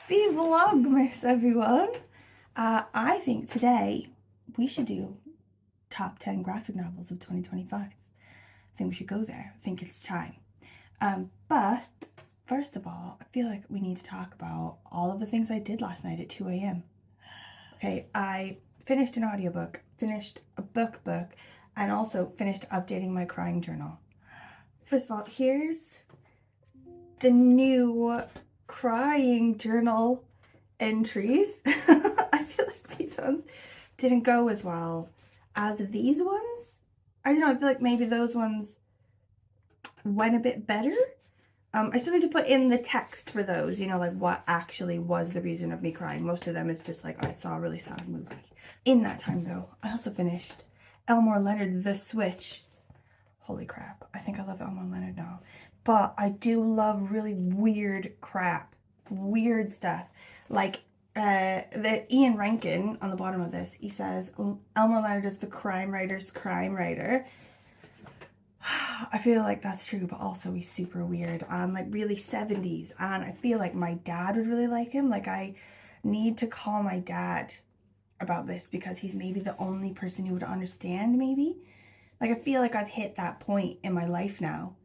Happy Vlogmas, everyone. I think today we should do top 10 graphic novels of 2025. I think we should go there. I think it's time. But first of all, I feel like we need to talk about all of the things I did last night at 2 a.m. Okay, I finished an audiobook, finished a book, and also finished updating my crying journal. First of all, here's the new crying journal entries. I feel like these ones didn't go as well as these ones. I don't know, I feel like maybe those ones went a bit better. I still need to put in the text for those, you know, like what actually was the reason of me crying. Most of them is just like, I saw a really sad movie. In that time though, I also finished Elmore Leonard, The Switch. Holy crap, I think I love Elmore Leonard now. But I do love really weird crap, weird stuff. Like the Ian Rankin on the bottom of this, he says, Elmore Leonard is the crime writer's crime writer. I feel like that's true, but also he's super weird and like really 70s. And I feel like my dad would really like him. Like I need to call my dad about this because he's maybe the only person who would understand maybe. Like I feel like I've hit that point in my life now,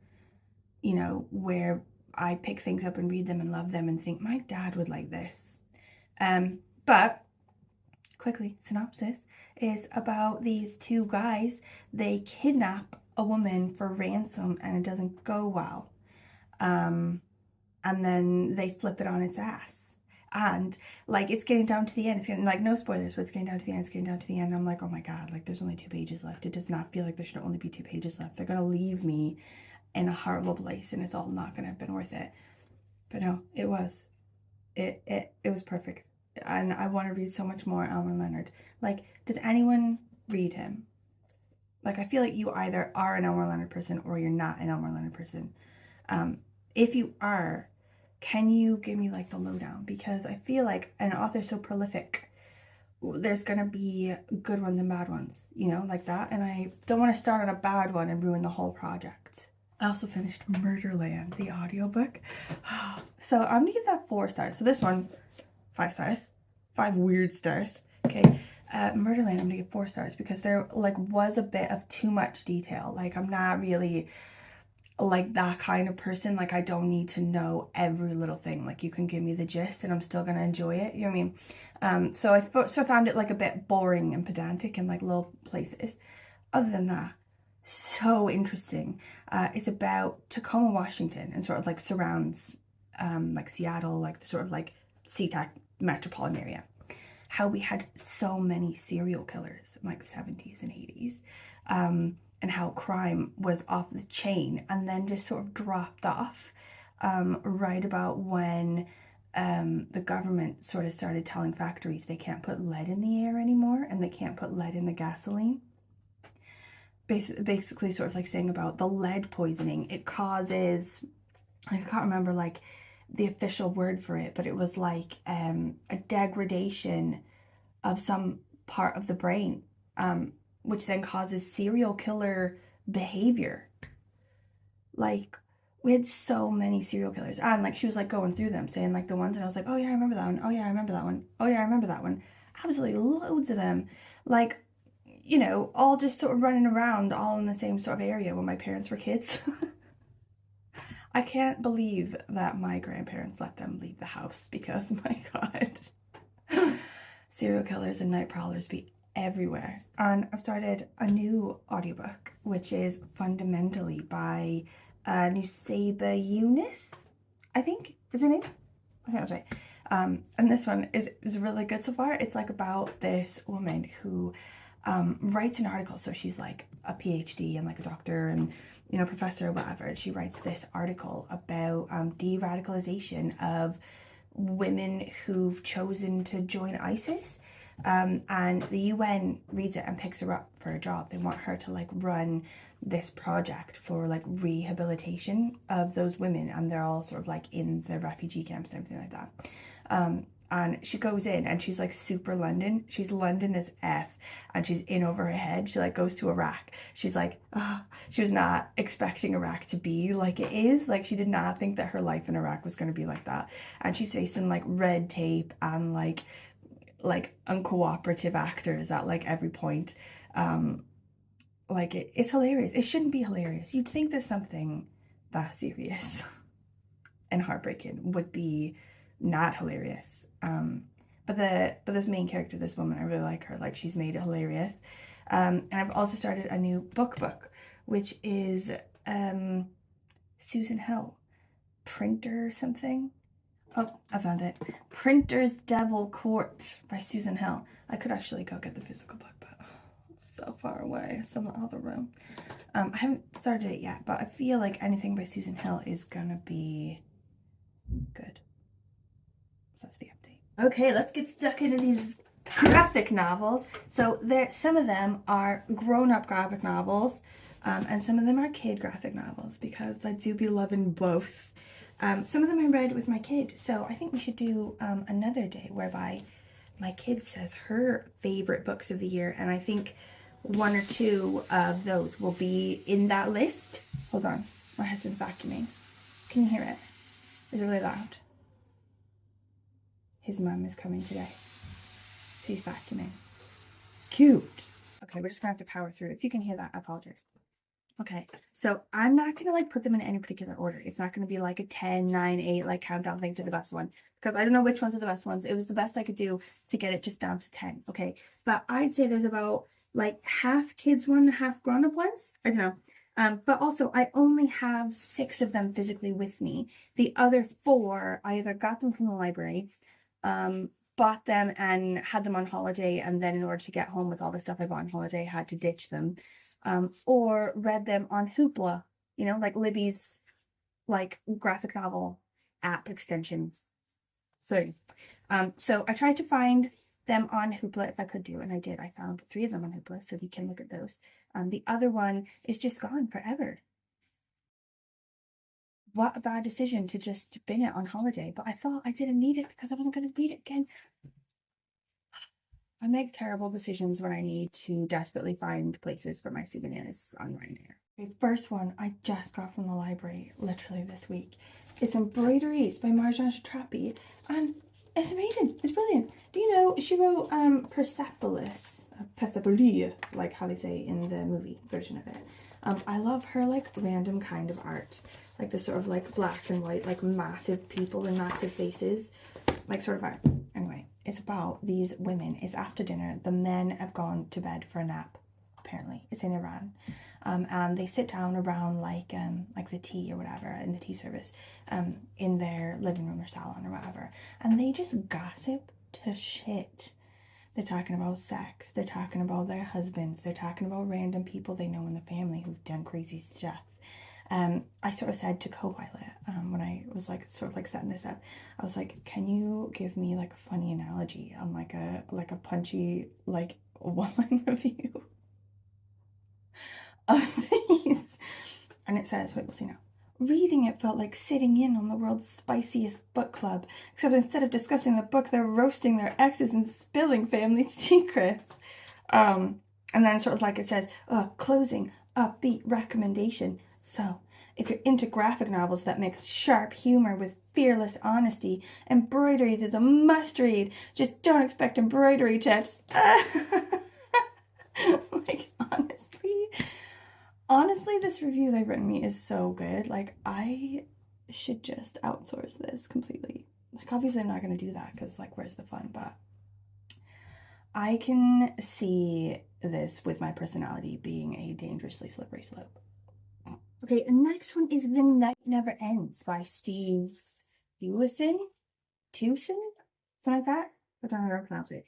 you know, where I pick things up and read them and love them and think my dad would like this. But quickly, synopsis is about these two guys. They kidnap a woman for ransom and it doesn't go well. And then they flip it on its ass. And like it's getting down to the end. It's getting like no spoilers, but it's getting down to the end. It's getting down to the end. I'm like, oh my god, like there's only 2 pages left. It does not feel like there should only be 2 pages left. They're gonna leave me in a horrible place and it's all not gonna have been worth it. But no, it was. It was perfect. And I want to read so much more Elmer Leonard. Like, does anyone read him? Like, I feel like you either are an Elmer Leonard person or you're not an Elmer Leonard person. If you are, can you give me like the lowdown? Because I feel like an author's so prolific, there's gonna be good ones and bad ones, you know, like that. And I don't want to start on a bad one and ruin the whole project. I also finished Murderland, the audiobook. So I'm gonna give that 4 stars. So this one, 5 stars, 5 weird stars. Okay, Murderland, I'm gonna give 4 stars because there like was a bit of too much detail. Like I'm not really like that kind of person. Like I don't need to know every little thing. Like you can give me the gist and I'm still gonna enjoy it. You know what I mean? So I found it like a bit boring and pedantic in like little places. Other than that, so interesting. It's about Tacoma, Washington, and sort of like surrounds like Seattle, like the sort of like SeaTac metropolitan area. How we had so many serial killers in like 70s and 80s, and how crime was off the chain and then just sort of dropped off right about when the government sort of started telling factories they can't put lead in the air anymore and they can't put lead in the gasoline. Basically sort of like saying about the lead poisoning, it causes, I can't remember like the official word for it, but it was like a degradation of some part of the brain, which then causes serial killer behavior. Like we had so many serial killers and like she was like going through them saying like the ones and I was like, oh yeah, I remember that one. Oh yeah, I remember that one. Oh yeah, I remember that one. Absolutely loads of them. Like, you know, all just sort of running around all in the same sort of area when my parents were kids. I can't believe that my grandparents let them leave the house because, my god, serial killers and night prowlers be everywhere. And I've started a new audiobook, which is Fundamentally by Nusaiba Yunus, I think is her name. I think that's right. And this one is really good so far. It's like about this woman who writes an article. So she's like a PhD and like a doctor and, you know, professor or whatever. And she writes this article about de-radicalization of women who've chosen to join ISIS. And the UN reads it and picks her up for a job. They want her to like run this project for like rehabilitation of those women, and they're all sort of like in the refugee camps and everything like that. And she goes in and she's like super London. She's London as F, and she's in over her head. She like goes to Iraq. She's like, oh, she was not expecting Iraq to be like it is. Like she did not think that her life in Iraq was going to be like that. And she's facing like red tape and like uncooperative actors at like every point. Like it's hilarious. It shouldn't be hilarious. You'd think that something that serious and heartbreaking would be not hilarious. But this main character, this woman, I really like her. Like she's made it hilarious. And I've also started a new book, which is Susan Hill, Printer something. Oh, I found it. Printer's Devil Court by Susan Hill. I could actually go get the physical book, but it's so far away. It's in the other room. I haven't started it yet, but I feel like anything by Susan Hill is gonna be good. So that's the update. Okay, let's get stuck into these graphic novels. So some of them are grown-up graphic novels, and some of them are kid graphic novels because I do be loving both. Some of them I read with my kid, so I think we should do another day whereby my kid says her favorite books of the year, and I think one or two of those will be in that list. Hold on, my husband's vacuuming. Can you hear it? Is it really loud? His mum is coming today. She's vacuuming. Cute. Okay, we're just gonna have to power through. If you can hear that, I apologize. Okay, so I'm not gonna like put them in any particular order. It's not gonna be like a 10, 9, 8 like countdown thing to the best one because I don't know which ones are the best ones. It was the best I could do to get it just down to 10. Okay, but I'd say there's about like half kids one, half grown-up ones. I don't know. But also I only have 6 of them physically with me. The other 4, I either got them from the library, bought them and had them on holiday, and then in order to get home with all the stuff I bought on holiday, had to ditch them. Or read them on Hoopla, you know, like Libby's like graphic novel app extension thing. So I tried to find them on Hoopla if I could do, and I did. I found 3 of them on Hoopla, so we can look at those. The other one is just gone forever. What a bad decision to just bin it on holiday, but I thought I didn't need it because I wasn't going to read it again. I make terrible decisions when I need to desperately find places for my souvenirs on Ryanair. The first one I just got from the library literally this week. It's Embroideries by Marjane Satrapi, and it's amazing. It's brilliant. Do you know she wrote Persepolis, like how they say in the movie version of it. I love her like random kind of art, like the sort of like black and white, like massive people and massive faces, like sort of art. Anyway, it's about these women. It's after dinner. The men have gone to bed for a nap. Apparently, it's in Iran, and they sit down around like the tea or whatever in the tea service, in their living room or salon or whatever, and they just gossip to shit. They're talking about sex. They're talking about their husbands. They're talking about random people they know in the family who've done crazy stuff. I sort of said to co-pilot, when I was like sort of like setting this up, I was like, can you give me like a funny analogy on like a punchy like one-line review of these? And it says, wait, we'll see now. Reading it felt like sitting in on the world's spiciest book club, except instead of discussing the book, they're roasting their exes and spilling family secrets. And then sort of like it says, closing, upbeat recommendation. So, if you're into graphic novels that mix sharp humor with fearless honesty, Embroideries is a must-read. Just don't expect embroidery tips. Like, honestly, this review they've written me is so good. Like, I should just outsource this completely. Like, obviously I'm not going to do that because, like, where's the fun? But I can see this with my personality being a dangerously slippery slope. Okay, the next one is The Night Never Ends by Steve Tewson? Something like that? I don't know how to pronounce it.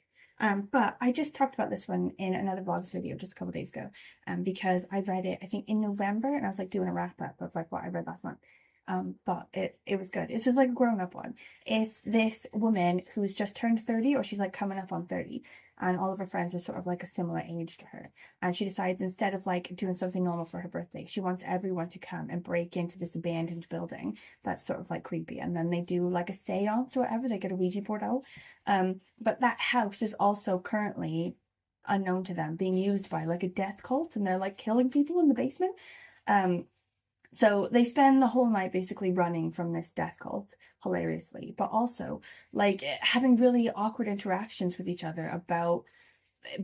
But I just talked about this one in another Vlogmas video just a couple days ago, because I read it, I think, in November, and I was like doing a wrap up of like what I read last month. But it was good. It's just like a grown-up one. It's this woman who's just turned 30, or she's like coming up on 30, and all of her friends are sort of like a similar age to her. And she decides, instead of like doing something normal for her birthday, she wants everyone to come and break into this abandoned building that's sort of like creepy. And then they do like a seance or whatever, they get a Ouija board out. But that house is also currently, unknown to them, being used by like a death cult, and they're like killing people in the basement. So they spend the whole night basically running from this death cult, hilariously, but also like having really awkward interactions with each other about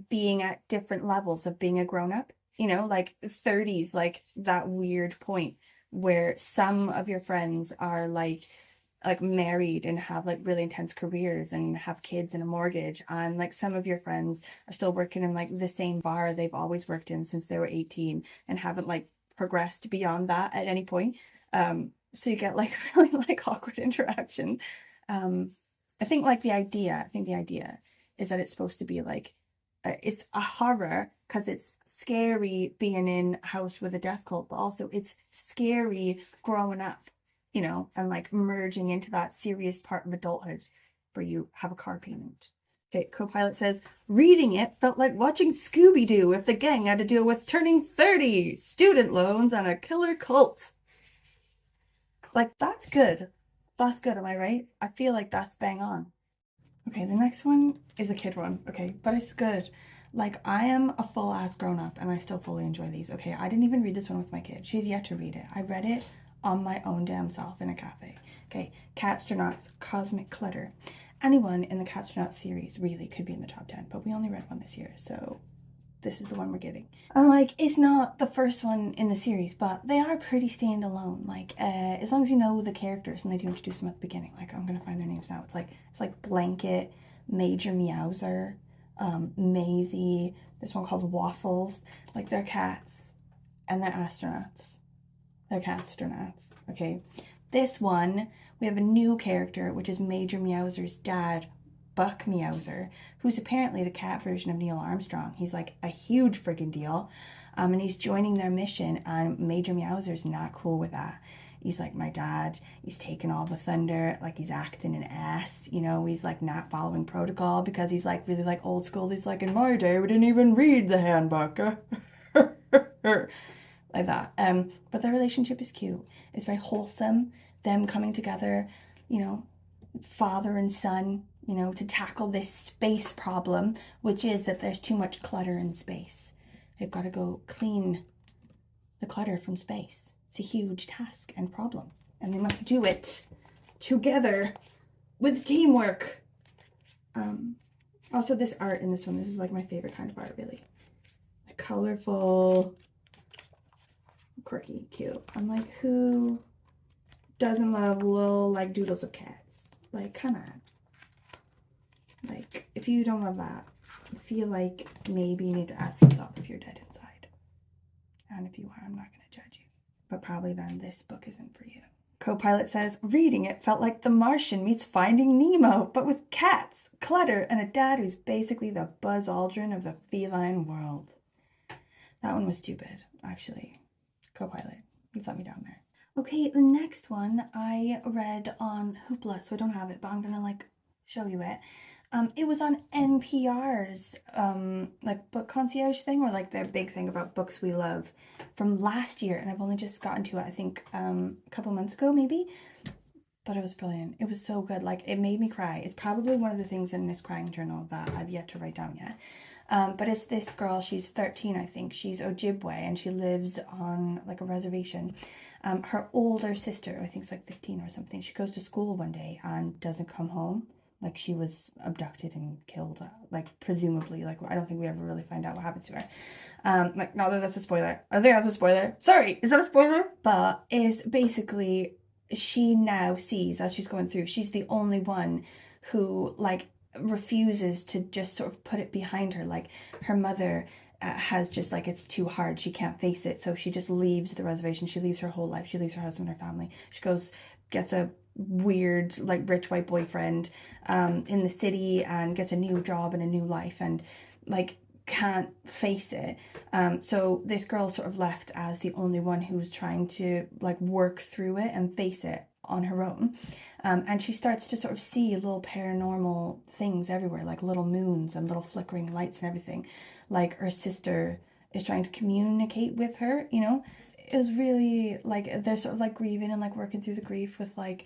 being at different levels of being a grown up, you know, like 30s, like that weird point where some of your friends are like married and have like really intense careers and have kids and a mortgage, and like some of your friends are still working in like the same bar they've always worked in since they were 18 and haven't like progressed beyond that at any point. So you get like really like awkward interaction. I think the idea is that it's supposed to be like it's a horror because it's scary being in a house with a death cult, but also it's scary growing up, you know, and like merging into that serious part of adulthood where you have a car payment. Okay, co-pilot says, reading it felt like watching Scooby-Doo if the gang had to deal with turning 30, student loans, and a killer cult. Like, that's good. That's good, am I right? I feel like that's bang on. Okay, the next one is a kid one, okay, but it's good. Like, I am a full-ass grown-up, and I still fully enjoy these, okay? I didn't even read this one with my kid. She's yet to read it. I read it on my own damn self in a cafe. Okay, Catstronauts, Cosmic Clutter. Anyone in the Catstronauts series really could be in the top 10, but we only read one this year, so this is the one we're getting. And like, it's not the first one in the series, but they are pretty standalone. Like, as long as you know the characters, and they do introduce them at the beginning. Like, I'm gonna find their names now. It's like Blanket, Major Meowser, Maisie. This one called Waffles. Like, they're cats, and they're astronauts. They're catstronauts. Okay. This one, we have a new character, which is Major Meowser's dad, Buck Meowser, who's apparently the cat version of Neil Armstrong. He's like a huge friggin' deal. And he's joining their mission, and Major Meowser's not cool with that. He's like, my dad, he's taking all the thunder, like he's acting an ass, you know, he's like not following protocol because he's like really like old school. He's like, in my day, we didn't even read the handbook. Like that. But their relationship is cute. It's very wholesome. Them coming together, you know, father and son, you know, to tackle this space problem, which is that there's too much clutter in space. They've got to go clean the clutter from space. It's a huge task and problem, and they must do it together with teamwork. Also, this art in this one, this is like my favorite kind of art, really. Like, colorful, quirky, cute. I'm like, who doesn't love little like doodles of cats? Like, come on. Like, if you don't love that, I feel like maybe you need to ask yourself if you're dead inside. And if you are, I'm not going to judge you. But probably then this book isn't for you. Co-pilot says, reading it felt like The Martian meets Finding Nemo, but with cats, clutter, and a dad who's basically the Buzz Aldrin of the feline world. That one was stupid, actually. Co-pilot, you've let me down there. Okay, the next one I read on Hoopla, so I don't have it, but I'm gonna like show you it. It was on NPR's like book concierge thing, or like their big thing about books we love from last year, and I've only just gotten to it, I think a couple months ago maybe, but it was brilliant. It was so good. Like, it made me cry. It's probably one of the things in this crying journal that I've yet to write down yet. But it's this girl, she's 13, I think. She's Ojibwe, and she lives on like a reservation. Her older sister, I think is like 15 or something, she goes to school one day and doesn't come home. Like, she was abducted and killed, like, presumably. Like, I don't think we ever really find out what happens to her. Like, not that that's a spoiler. I think that's a spoiler. Sorry, is that a spoiler? But it's basically, she now sees, as she's going through, she's the only one who, like, refuses to just sort of put it behind her. Like, her mother has just, like, it's too hard. She can't face it. So she just leaves the reservation. She leaves her whole life. She leaves her husband, her family. She goes, gets a weird like rich white boyfriend in the city and gets a new job and a new life, and like can't face it. So this girl's sort of left as the only one who's trying to like work through it and face it on her own. And she starts to sort of see little paranormal things everywhere, like little moons and little flickering lights and everything. Like her sister is trying to communicate with her, you know? It was really like they're sort of like grieving and like working through the grief with like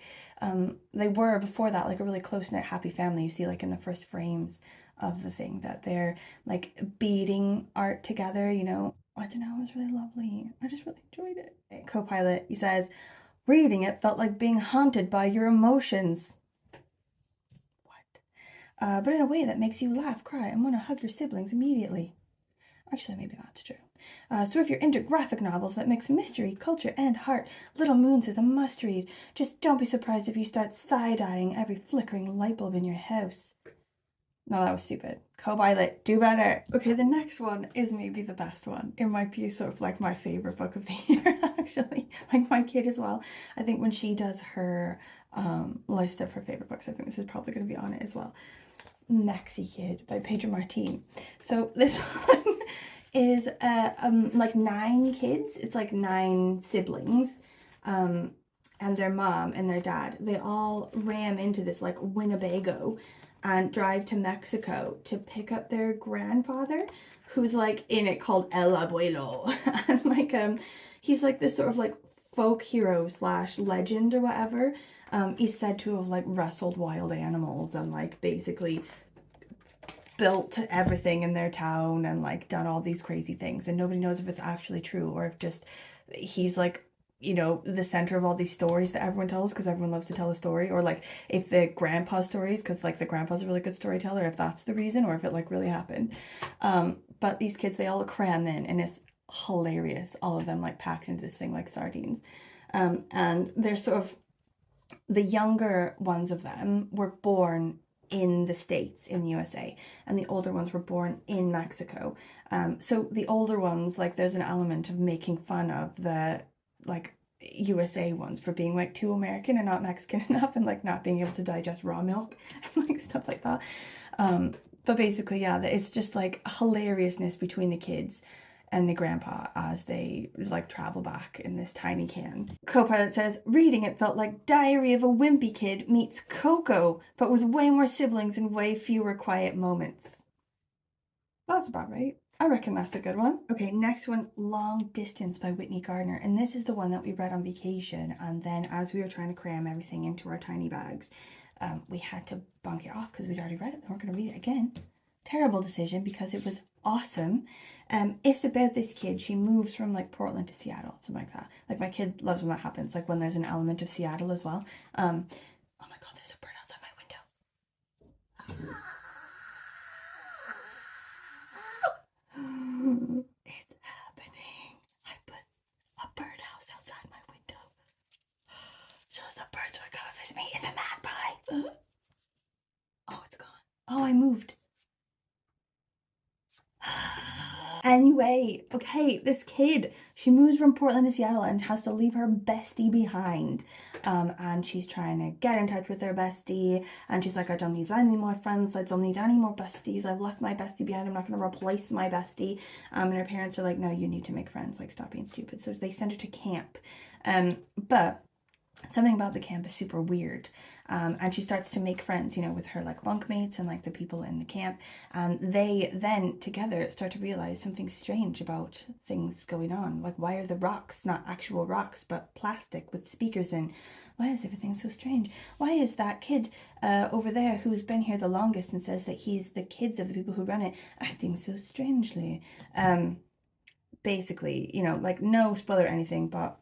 they were before that like a really close-knit happy family. You see like in the first frames of the thing that they're like beading art together, you know. I don't know, it was really lovely. I just really enjoyed it. Co-pilot, he says, reading it felt like being haunted by your emotions. What? But in a way that makes you laugh, cry, and want to hug your siblings immediately. Actually, maybe that's true. So if you're into graphic novels that mix mystery, culture, and heart, Little Moons is a must-read. Just don't be surprised if you start side-eyeing every flickering light bulb in your house. No, that was stupid. Co-pilot, do better. Okay, the next one is maybe the best one. It might be sort of like my favorite book of the year, actually. Like my kid as well. I think when she does her list of her favorite books, I think this is probably going to be on it as well. Maxi Kid by Pedro Martin. So this one is like 9 kids. It's like 9 siblings. And their mom and their dad, they all ram into this like Winnebago and drive to Mexico to pick up their grandfather, who's like in it called El Abuelo. And like he's like this sort of like folk hero slash legend or whatever. He's said to have like wrestled wild animals and like basically built everything in their town and like done all these crazy things, and nobody knows if it's actually true or if just he's like, you know, the center of all these stories that everyone tells because everyone loves to tell a story, or like if the grandpa stories because like the grandpa's a really good storyteller, if that's the reason, or if it like really happened. But these kids, they all cram in and it's hilarious, all of them like packed into this thing like sardines. And they're sort of the younger ones of them were born in the States, in the USA, and the older ones were born in Mexico. So the older ones, like there's an element of making fun of the like USA ones for being like too American and not Mexican enough, and like not being able to digest raw milk and like stuff like that. But basically, yeah, it's just like hilariousness between the kids and the grandpa as they like travel back in this tiny can. Co-pilot says, reading it felt like Diary of a Wimpy Kid meets Coco, but with way more siblings and way fewer quiet moments. That's about right. I reckon that's a good one. Okay, next one, Long Distance by Whitney Gardner. And this is the one that we read on vacation. And then as we were trying to cram everything into our tiny bags, we had to bunk it off because we'd already read it. And we're going to read it again. Terrible decision because it was awesome. It's about this kid. She moves from like Portland to Seattle, something like that. Like my kid loves when that happens, like when there's an element of Seattle as well. Oh my god, there's a bird outside my window. It's happening. I put a birdhouse outside my window so the birds would come visit me. It's a magpie. Oh, it's gone. Oh, I moved. Anyway, okay, this kid, she moves from Portland to Seattle and has to leave her bestie behind. And she's trying to get in touch with her bestie. And she's like, I don't need any more friends. I don't need any more besties. I've left my bestie behind. I'm not going to replace my bestie. And her parents are like, no, you need to make friends. Like, stop being stupid. So they send her to camp. But something about the camp is super weird. And she starts to make friends, you know, with her like bunkmates and like the people in the camp. And they then together start to realize something strange about things going on. Like, why are the rocks not actual rocks but plastic with speakers in? Why is everything so strange? Why is that kid over there who's been here the longest and says that he's the kids of the people who run it acting so strangely? Basically, you know, like no spoiler or anything, but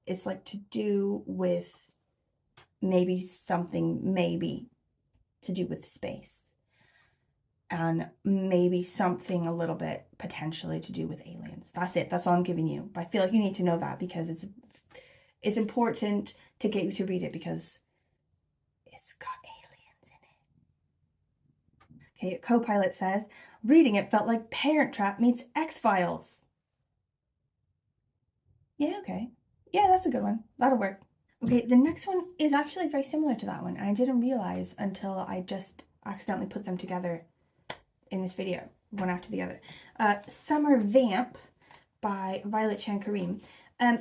it's like to do with maybe something, maybe to do with space, and maybe something a little bit potentially to do with aliens. That's it. That's all I'm giving you. But I feel like you need to know that because it's important to get you to read it because it's got aliens in it. Okay, co-pilot says, reading it felt like Parent Trap meets X-Files. Yeah, okay. Yeah, that's a good one. That'll work. Okay, the next one is actually very similar to that one. And I didn't realize until I just accidentally put them together in this video. one after the other. Summer Vamp by Violet Chan Kareem.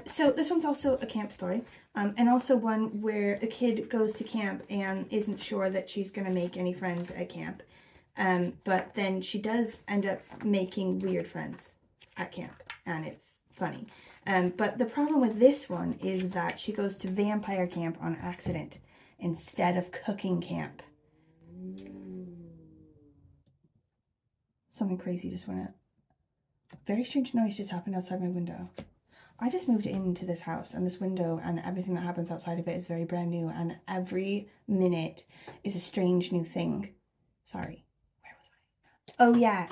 So this one's also a camp story, and also one where a kid goes to camp and isn't sure that she's going to make any friends at camp. But then she does end up making weird friends at camp, and it's funny. But the problem with this one is that she goes to vampire camp on accident instead of cooking camp. Something crazy just went out. Very strange noise just happened outside my window. I just moved into this house, and this window and everything that happens outside of it is very brand new, and every minute is a strange new thing. Sorry, where was I? Oh yeah,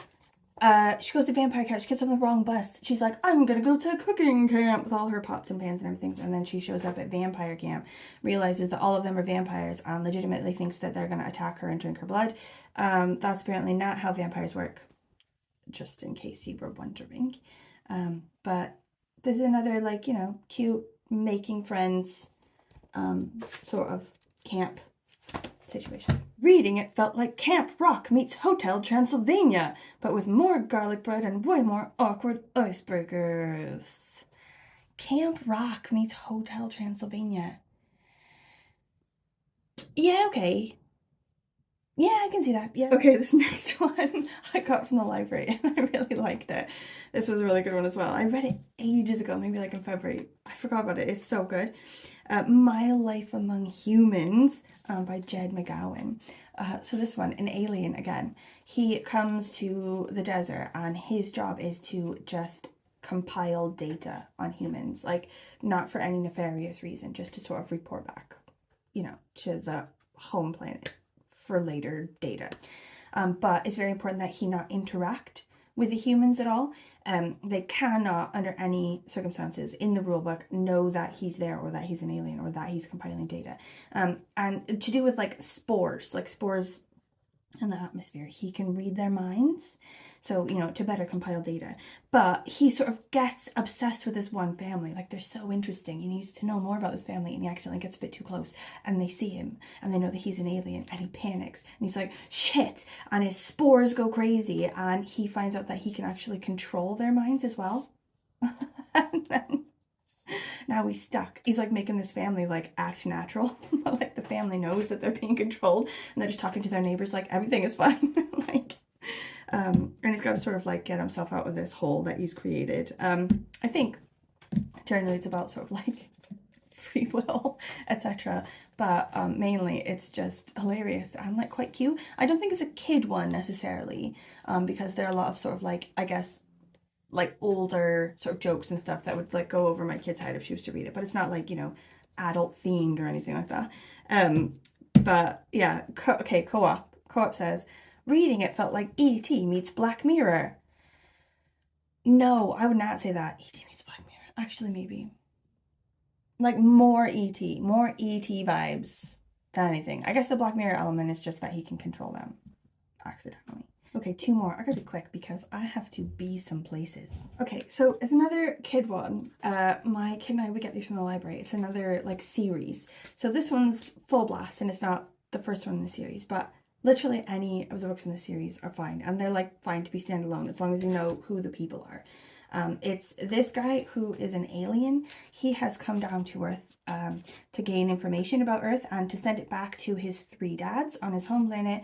she goes to vampire camp. She gets on the wrong bus. She's like, I'm gonna go to cooking camp with all her pots and pans and everything, and then she shows up at vampire camp, realizes that all of them are vampires, and legitimately thinks that they're gonna attack her and drink her blood. That's apparently not how vampires work, just in case you were wondering. But this is another, like, you know, cute making friends sort of camp situation. Reading it felt like Camp Rock meets Hotel Transylvania, but with more garlic bread and way more awkward icebreakers. Camp Rock meets Hotel Transylvania. Yeah, okay. Yeah, I can see that. Yeah. Okay, this next one I got from the library and I really liked it. This was a really good one as well. I read it ages ago, maybe like in February. I forgot about it. It's so good. My Life Among Humans by Jed McGowan. So this one, an alien again. He comes to the desert and his job is to just compile data on humans. Like, not for any nefarious reason, just to sort of report back, you know, to the home planet for later data. But it's very important that he not interact with the humans at all. They cannot, under any circumstances in the rulebook, know that he's there or that he's an alien or that he's compiling data. And to do with like spores in the atmosphere, he can read their minds, so, you know, to better compile data. But he sort of gets obsessed with this one family. Like, they're so interesting. He needs to know more about this family, and he accidentally gets a bit too close, and they see him and they know that he's an alien, and he panics and he's like, shit, and his spores go crazy, and he finds out that he can actually control their minds as well. And then now he's stuck. He's like making this family like act natural. Like, the family knows that they're being controlled and they're just talking to their neighbors like everything is fine. Like, and he's got to sort of like get himself out of this hole that he's created. I think generally it's about sort of like free will, etc. But mainly it's just hilarious and like quite cute. I don't think it's a kid one necessarily, because there are a lot of sort of like, I guess, like older sort of jokes and stuff that would like go over my kid's head if she was to read it, but it's not like, you know, adult themed or anything like that. But yeah, okay, co-op says, reading it felt like E.T. meets Black Mirror. No, I would not say that. E.T. meets Black Mirror. Actually, maybe like more E.T. vibes than anything. I guess the Black Mirror element is just that he can control them accidentally. Okay, two more. I gotta be quick because I have to be some places. Okay, so it's another kid one. My kid and I, we get these from the library. It's another like series. So this one's full blast and it's not the first one in the series, but literally any of the books in the series are fine. And they're like fine to be standalone as long as you know who the people are. It's this guy who is an alien. He has come down to Earth to gain information about Earth and to send it back to his 3 dads on his home planet,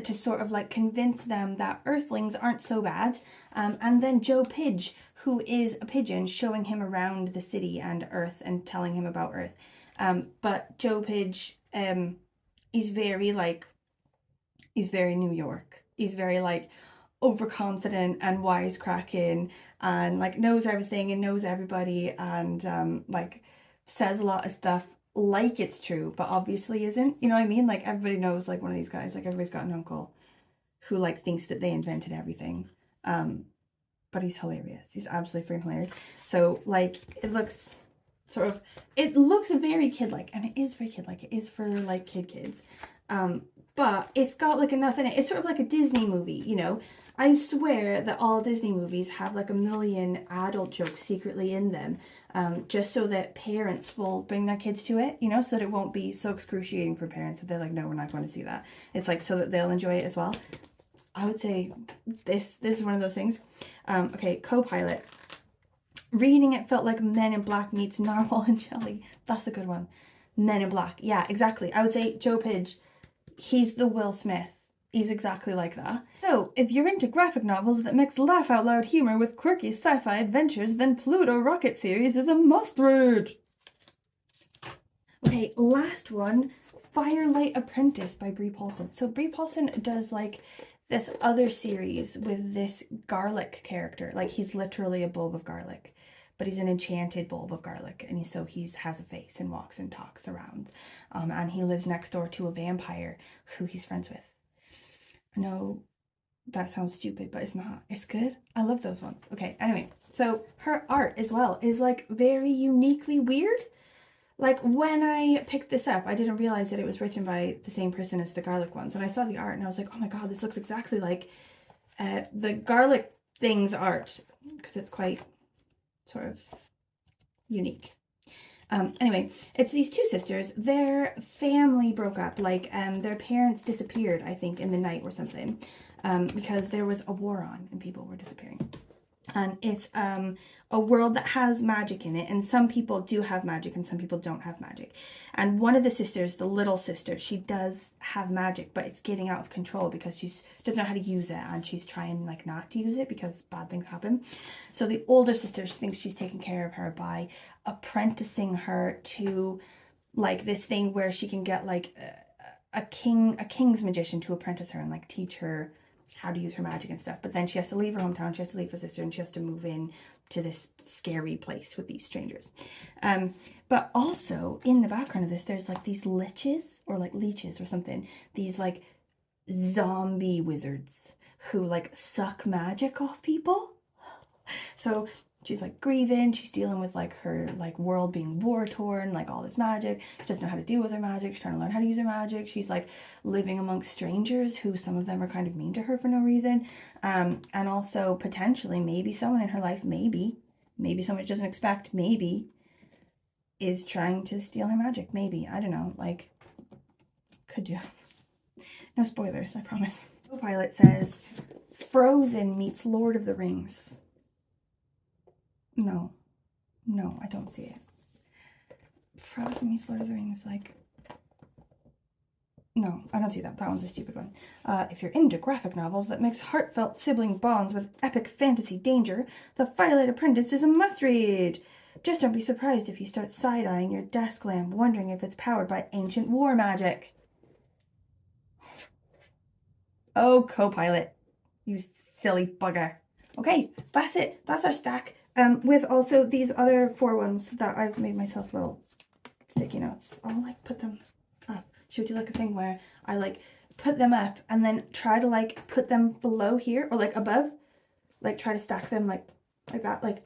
to sort of like convince them that Earthlings aren't so bad. And then Joe Pidge, who is a pigeon, showing him around the city and Earth and telling him about Earth. But Joe Pidge, he's very New York. He's very like overconfident and wisecracking and like knows everything and knows everybody and like says a lot of stuff like it's true, but obviously isn't. You know what I mean? Like, everybody knows like one of these guys. Like, everybody's got an uncle who like thinks that they invented everything. But he's hilarious. He's absolutely freaking hilarious. So like, it looks very kid-like, and it is very kid-like. It is for like kids. But it's got like enough in it. It's sort of like a Disney movie, you know. I swear that all Disney movies have like a million adult jokes secretly in them, just so that parents will bring their kids to it, you know, so that it won't be so excruciating for parents that they're like, no, we're not going to see that. It's like so that they'll enjoy it as well. I would say this is one of those things. Okay, co-pilot. Reading it felt like Men in Black meets Narwhal and Jelly. That's a good one. Men in Black. Yeah, exactly. I would say Joe Pidge. He's the Will Smith. He's exactly like that. So, if you're into graphic novels that mix laugh-out-loud humor with quirky sci-fi adventures, then Pluto Rocket series is a must-read. Okay, last one, Firelight Apprentice by Brie Paulson. So Brie Paulson does like this other series with this garlic character. Like he's literally a bulb of garlic, but he's an enchanted bulb of garlic, and he has a face and walks and talks around. And he lives next door to a vampire who he's friends with. I know that sounds stupid, but it's not. It's good. I love those ones. Okay, anyway, so her art as well is like very uniquely weird. Like when I picked this up, I didn't realize that it was written by the same person as the garlic ones. And I saw the art and I was like, oh my God, this looks exactly like the garlic thing's art, because it's quite sort of unique. Anyway, it's these two sisters. Their family broke up, like their parents disappeared, I think, in the night or something, because there was a war on and people were disappearing. And it's a world that has magic in it, and some people do have magic and some people don't have magic. And one of the sisters, the little sister, she does have magic, but it's getting out of control because she doesn't know how to use it, and she's trying like not to use it because bad things happen. So the older sister thinks she's taking care of her by apprenticing her to like this thing where she can get like a king's magician to apprentice her and like teach her how to use her magic and stuff. But then she has to leave her hometown, she has to leave her sister, and she has to move in to this scary place with these strangers. But also in the background of this, there's like these liches or like leeches or something, these like zombie wizards who like suck magic off people. So she's like grieving, she's dealing with like her like world being war torn, like all this magic. She doesn't know how to deal with her magic, she's trying to learn how to use her magic. She's like living amongst strangers who some of them are kind of mean to her for no reason. And also potentially maybe someone in her life, maybe someone she doesn't expect, maybe is trying to steal her magic. Maybe, I don't know, like could do. No spoilers, I promise. Co-pilot says Frozen meets Lord of the Rings. No, I don't see it. Frozen meets Lord of the Rings, like, no, I don't see that. That one's a stupid one. If you're into graphic novels that mix heartfelt sibling bonds with epic fantasy danger, The Firelight Apprentice is a must-read. Just don't be surprised if you start side-eyeing your desk lamp, wondering if it's powered by ancient war magic. Oh, co-pilot, you silly bugger. Okay, that's it. That's our stack. With also these other 4 ones that I've made myself little sticky notes. I'll like put them up. Should we do like a thing where I like put them up and then try to like put them below here or like above? Like try to stack them like that, like.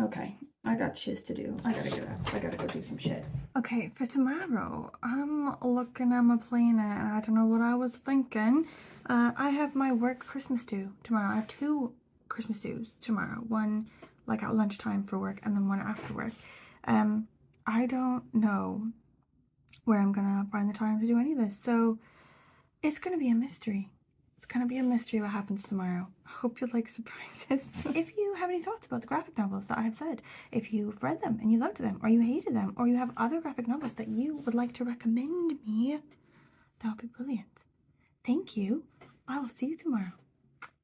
Okay, I got shiz to do. I gotta get up. I gotta go do some shit. Okay, for tomorrow, I'm looking at my planner and I don't know what I was thinking. I have my work Christmas do tomorrow. I have 2 Christmas dues tomorrow. One like at lunchtime for work and then one after work. I don't know where I'm gonna find the time to do any of this, so it's gonna be a mystery. It's gonna be a mystery what happens tomorrow. I hope you like surprises. If you have any thoughts about the graphic novels that I have said, if you've read them and you loved them, or you hated them, or you have other graphic novels that you would like to recommend me, that would be brilliant. Thank you. I will see you tomorrow.